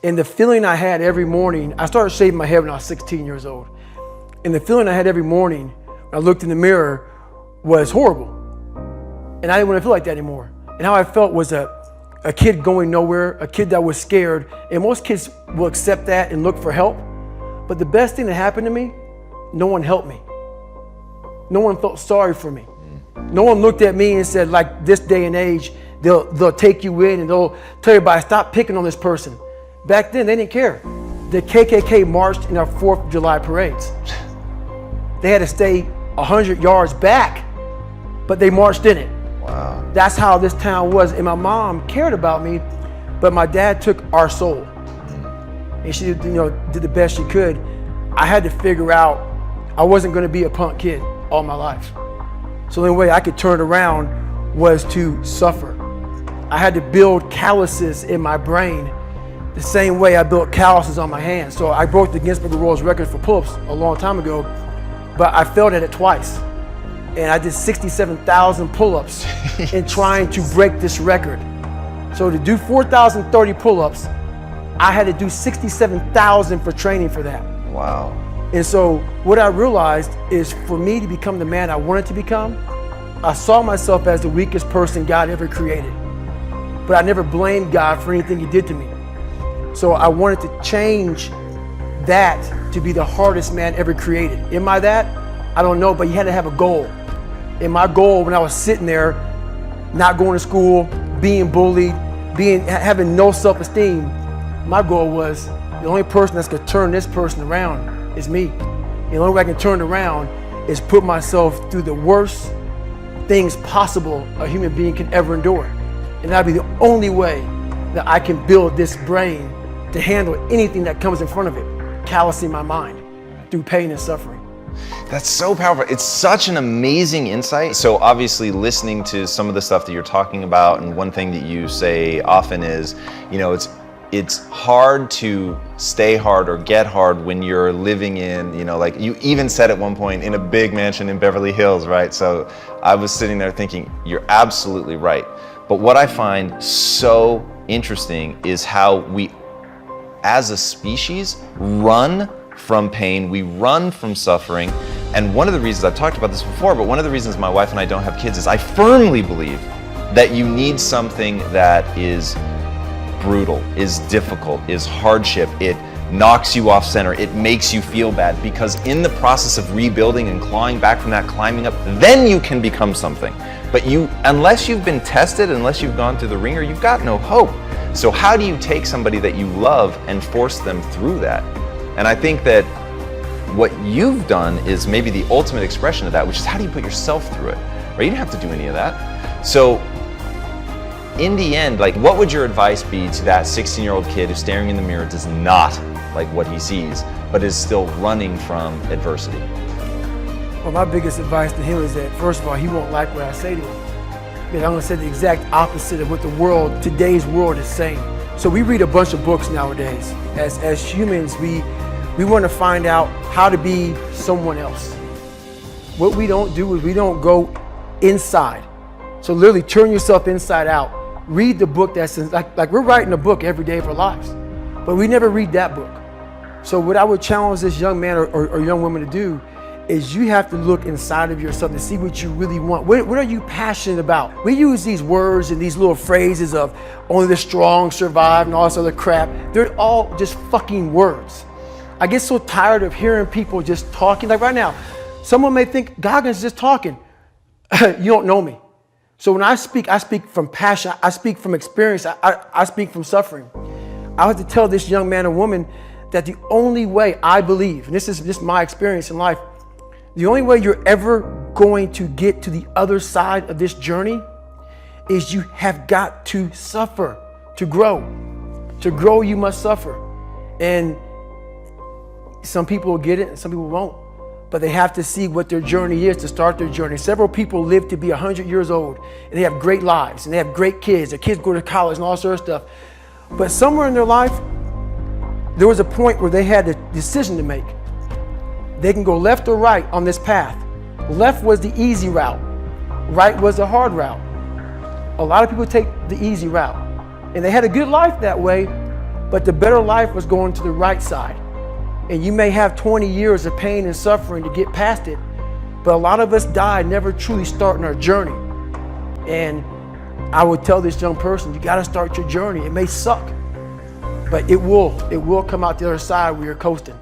And the feeling I had every morning, I started shaving my head when I was 16 years old. And the feeling I had every morning when I looked in the mirror was horrible. And I didn't want to feel like that anymore. And how I felt was a kid going nowhere, a kid that was scared. And most kids will accept that and look for help. But the best thing that happened to me, no one helped me. No one felt sorry for me. No one looked at me and said, like this day and age, they'll take you in and they'll tell everybody, stop picking on this person. Back then, they didn't care. The KKK marched in our 4th of July parades. They had to stay 100 yards back, but they marched in it. Wow. That's how this town was. And my mom cared about me, but my dad took our soul. And she did the best she could. I had to figure out I wasn't going to be a punk kid all my life. So the only way I could turn it around was to suffer. I had to build calluses in my brain the same way I built calluses on my hands. So I broke the Guinness Book of World Records for pull-ups a long time ago, but I failed at it twice. And I did 67,000 pull-ups in trying to break this record. So to do 4,030 pull-ups, I had to do 67,000 for training for that. Wow. And so what I realized is for me to become the man I wanted to become, I saw myself as the weakest person God ever created. But I never blamed God for anything he did to me. So I wanted to change that to be the hardest man ever created. Am I that? I don't know, but you had to have a goal. And my goal when I was sitting there, not going to school, being bullied, having no self-esteem, my goal was the only person that's gonna turn this person around is me. And the only way I can turn it around is put myself through the worst things possible a human being can ever endure. And that'd be the only way that I can build this brain to handle anything that comes in front of it, callousing my mind through pain and suffering. That's so powerful. It's such an amazing insight. So obviously listening to some of the stuff that you're talking about, and one thing that you say often is, it's hard to stay hard or get hard when you're living in, like you even said at one point, in a big mansion in Beverly Hills, right? So I was sitting there thinking, you're absolutely right. But what I find so interesting is how we, as a species, run from pain, we run from suffering. And one of the reasons, I've talked about this before, but one of the reasons my wife and I don't have kids is I firmly believe that you need something that is brutal, is difficult, is hardship. It knocks you off center. It makes you feel bad, because in the process of rebuilding and clawing back from that, climbing up, then you can become something. But unless you've been tested, unless you've gone through the ringer, you've got no hope. So how do you take somebody that you love and force them through that? And I think that what you've done is maybe the ultimate expression of that, which is how do you put yourself through it, right? You didn't have to do any of that. So in the end, like, what would your advice be to that 16-year-old kid who's staring in the mirror, does not like what he sees, but is still running from adversity? Well, my biggest advice to him is that, first of all, he won't like what I say to him. Because I'm gonna say the exact opposite of what today's world is saying. So we read a bunch of books nowadays. As humans, we want to find out how to be someone else. What we don't do is we don't go inside. So literally turn yourself inside out. Read the book that's like we're writing a book every day of our lives, but we never read that book. So what I would challenge this young man or young woman to do is you have to look inside of yourself to see what you really want. What are you passionate about? We use these words and these little phrases of only the strong survive and all this other crap. They're all just fucking words. I get so tired of hearing people just talking. Like right now, someone may think Goggins is just talking. You don't know me. So when I speak from passion. I speak from experience. I speak from suffering. I have to tell this young man or woman that the only way I believe, and this is just my experience in life, the only way you're ever going to get to the other side of this journey is you have got to suffer to grow. To grow, you must suffer. And some people will get it and some people won't. But they have to see what their journey is to start their journey. Several people live to be 100 years old and they have great lives and they have great kids. Their kids go to college and all sorts of stuff. But somewhere in their life, there was a point where they had a decision to make. They can go left or right on this path. Left was the easy route. Right was the hard route. A lot of people take the easy route. And they had a good life that way, But the better life was going to the right side. And you may have 20 years of pain and suffering to get past it, but a lot of us die never truly starting our journey. And I would tell this young person, you gotta start your journey. It may suck, but it will come out the other side where you're coasting.